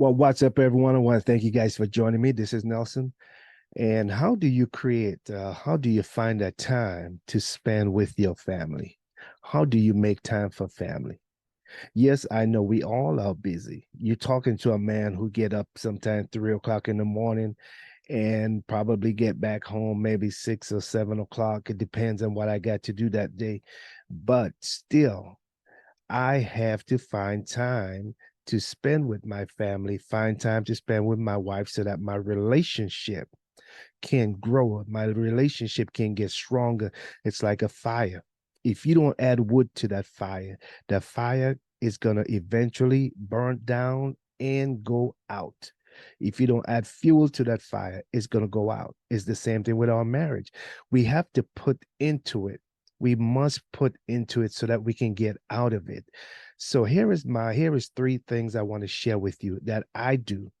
Well, what's up, everyone? I want to thank you guys for joining me. This is Nelson. And how do you find that time to spend with your family? How do you make time for family? Yes, I know we all are busy. You're talking to a man who get up sometime 3 o'clock in the morning and probably get back home maybe 6 or 7 o'clock. It depends on what I got to do that day. But still, I have to find time to spend with my family, find time to spend with my wife so that my relationship can grow, my relationship can get stronger. It's like a fire. If you don't add wood to that fire is going to eventually burn down and go out. If you don't add fuel to that fire, it's going to go out. It's the same thing with our marriage. We have to put into it. We must put into it so that we can get out of it. So here is three things I want to share with you that I do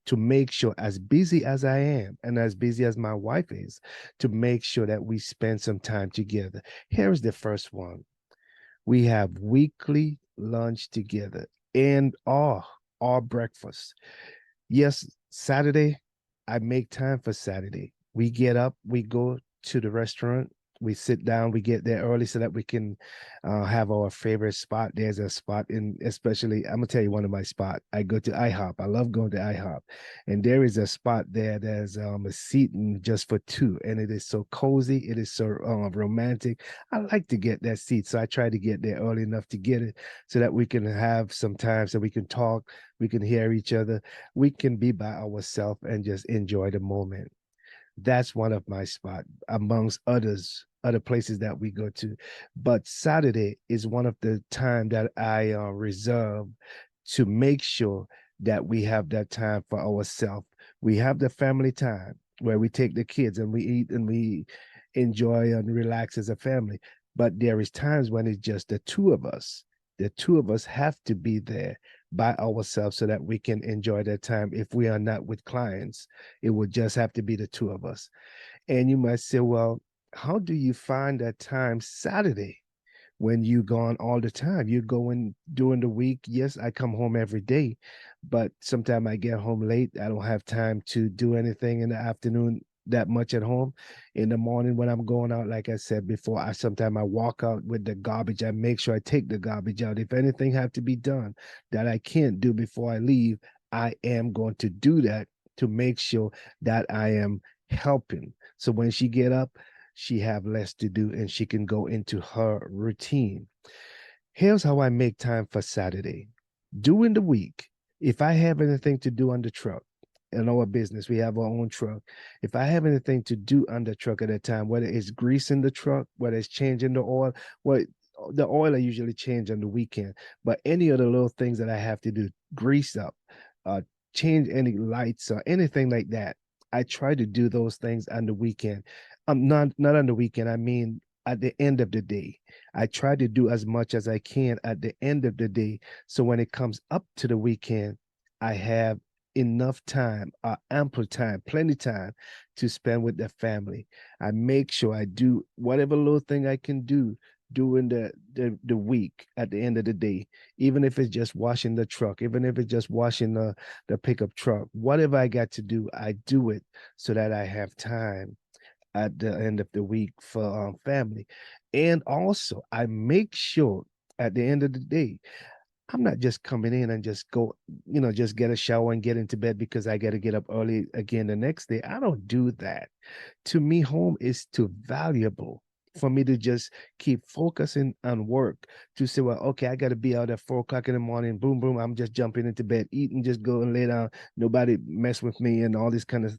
to make sure, as busy as I am and as busy as my wife is, to make sure that we spend some time together. Here's the first one. We have weekly lunch together and our breakfast. Yes, Saturday, I make time for Saturday. We get up, we go to the restaurant, we sit down, we get there early so that we can have our favorite spot. There's a spot especially, I'm gonna tell you one of my spot. I go to IHOP. I love going to IHOP, and there is a spot there. There's a seating just for two, and it is so cozy. It is so romantic. I like to get that seat, so I try to get there early enough to get it so that we can have some time, so we can talk, we can hear each other, we can be by ourselves and just enjoy the moment. That's one of my spot amongst other places that we go to. But Saturday is one of the time that I reserve to make sure that we have that time for ourselves. We have the family time where we take the kids and we eat and we enjoy and relax as a family. But there is times when it's just the two of us. The two of us have to be there by ourselves so that we can enjoy that time. If we are not with clients, it would just have to be the two of us. And you might say, well, how do you find that time Saturday when you gone all the time? You're going during the week. Yes, I come home every day, but sometimes I get home late. I don't have time to do anything in the afternoon that much at home. In the morning when I'm going out, like I said before, I sometimes I walk out with the garbage. I make sure I take the garbage out. If anything have to be done that I can't do before I leave, I am going to do that to make sure that I am helping. So when she get up, she have less to do and she can go into her routine. Here's how I make time for Saturday. During the week, if I have anything to do on the truck, in our business, we have our own truck. If I have anything to do on the truck at a time, whether it's greasing the truck, whether it's changing the oil, well, the oil I usually change on the weekend, but any of the little things that I have to do, grease up, uh, change any lights or anything like that, I try to do those things on the weekend. Not on the weekend. I mean, at the end of the day, I try to do as much as I can at the end of the day. So when it comes up to the weekend, I have enough time, ample time, plenty time to spend with the family. I make sure I do whatever little thing I can do during the week at the end of the day, even if it's just washing the truck, even if it's just washing the pickup truck, whatever I got to do, I do it so that I have time at the end of the week for family. And also, I make sure at the end of the day, I'm not just coming in and just go, just get a shower and get into bed because I got to get up early again the next day. I don't do that. To me, home is too valuable for me to just keep focusing on work to say, well, okay, I got to be out at 4 o'clock in the morning. Boom, boom. I'm just jumping into bed, eat and just go and lay down. Nobody mess with me and all this kind of,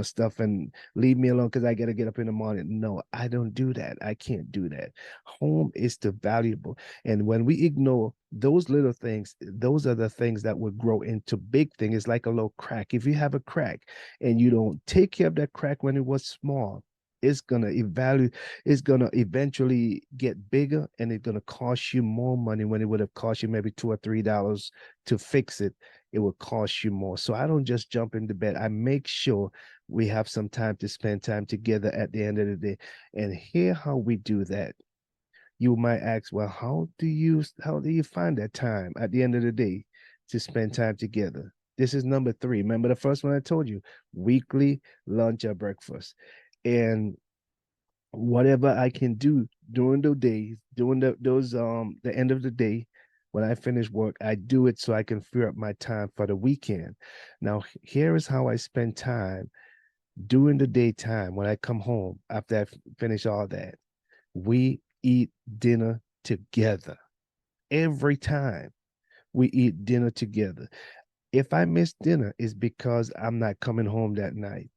stuff and leave me alone because I got to get up in the morning. No, I don't do that. I can't do that. Home is too valuable. And when we ignore those little things, those are the things that would grow into big thing. It's like a little crack. If you have a crack and you don't take care of that crack when it was small, it's gonna eventually get bigger and it's gonna cost you more money when it would have cost you maybe $2 or $3 to fix it. It will cost you more. So I don't just jump into bed. I make sure we have some time to spend time together at the end of the day. And here how we do that. You might ask, well, how do you find that time at the end of the day to spend time together? This is number three. Remember the first one I told you, weekly lunch or breakfast. And whatever I can do during the days, during the end of the day, when I finish work, I do it so I can free up my time for the weekend. Now, here is how I spend time during the daytime when I come home after I finish all that. We eat dinner together. Every time we eat dinner together. If I miss dinner, it's because I'm not coming home that night.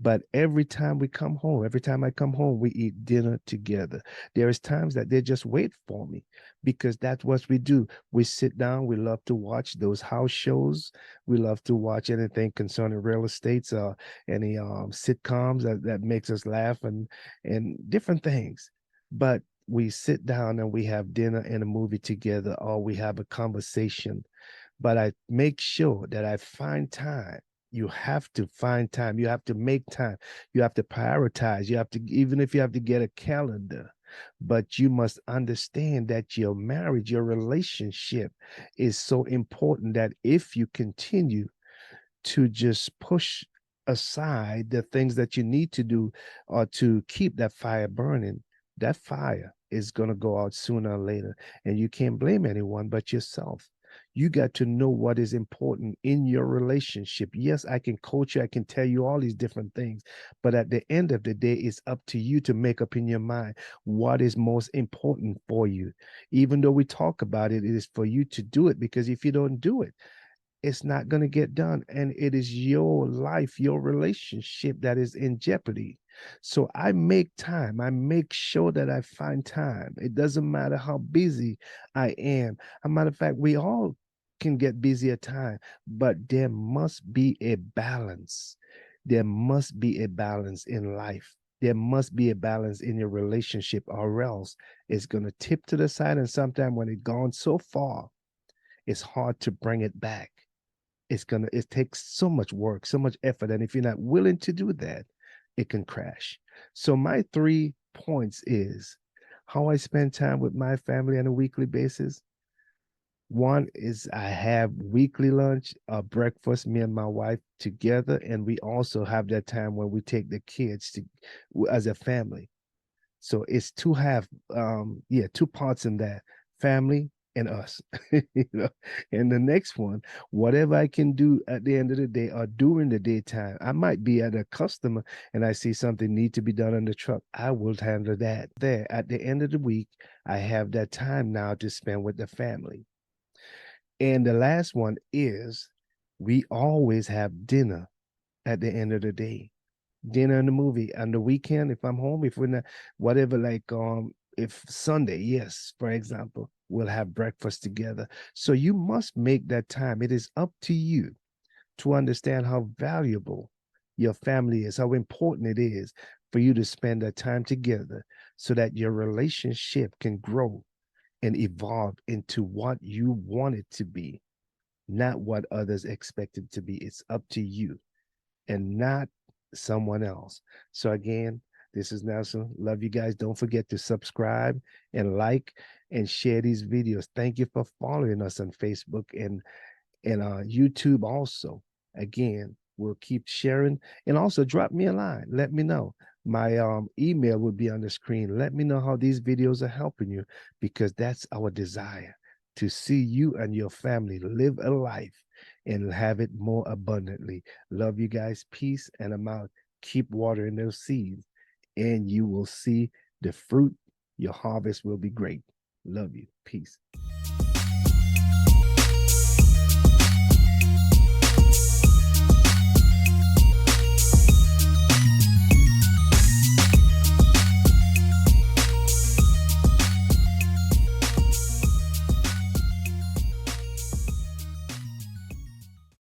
But every time we come home, every time I come home, we eat dinner together. There is times that they just wait for me because that's what we do. We sit down. We love to watch those house shows. We love to watch anything concerning real estates, any sitcoms that makes us laugh and different things. But we sit down and we have dinner and a movie together, or we have a conversation, but I make sure that I find time. You have to find time. You have to make time. You have to prioritize. You have to, even if you have to get a calendar, but you must understand that your marriage, your relationship is so important that if you continue to just push aside the things that you need to do or to keep that fire burning, that fire is going to go out sooner or later. And you can't blame anyone but yourself. You got to know what is important in your relationship. Yes, I can coach you, I can tell you all these different things, but at the end of the day, it's up to you to make up in your mind what is most important for you. Even though we talk about it, it is for you to do it, because if you don't do it, it's not going to get done. And it is your life, your relationship that is in jeopardy. So I make time. I make sure that I find time. It doesn't matter how busy I am. As a matter of fact, we all can get busy at times, but there must be a balance. There must be a balance in life. There must be a balance in your relationship, or else it's going to tip to the side. And sometimes when it's gone so far, it's hard to bring it back. It takes so much work, so much effort, and if you're not willing to do that, it can crash. So my 3 points is how I spend time with my family on a weekly basis. One is I have weekly lunch, breakfast, me and my wife together, and we also have that time when we take the kids to as a family. So it's two parts in that: family and us. you know. And the next one, whatever I can do at the end of the day or during the daytime, I might be at a customer and I see something need to be done on the truck. I will handle that. There at the end of the week, I have that time now to spend with the family. And the last one is we always have dinner at the end of the day, dinner and the movie on the weekend. If I'm home, if we're not, whatever, like if Sunday, yes, for example, we'll have breakfast together. So you must make that time. It is up to you to understand how valuable your family is, how important it is for you to spend that time together so that your relationship can grow and evolve into what you want it to be, not what others expect it to be. It's up to you and not someone else. So again, this is Nelson. Love you guys. Don't forget to subscribe and like and share these videos. Thank you for following us on Facebook and YouTube also. Again, we'll keep sharing, and also drop me a line. Let me know. My email will be on the screen. Let me know how these videos are helping you, because that's our desire, to see you and your family live a life and have it more abundantly. Love you guys. Peace, and I'm out. Keep watering those seeds, and you will see the fruit. Your harvest will be great. Love you. Peace.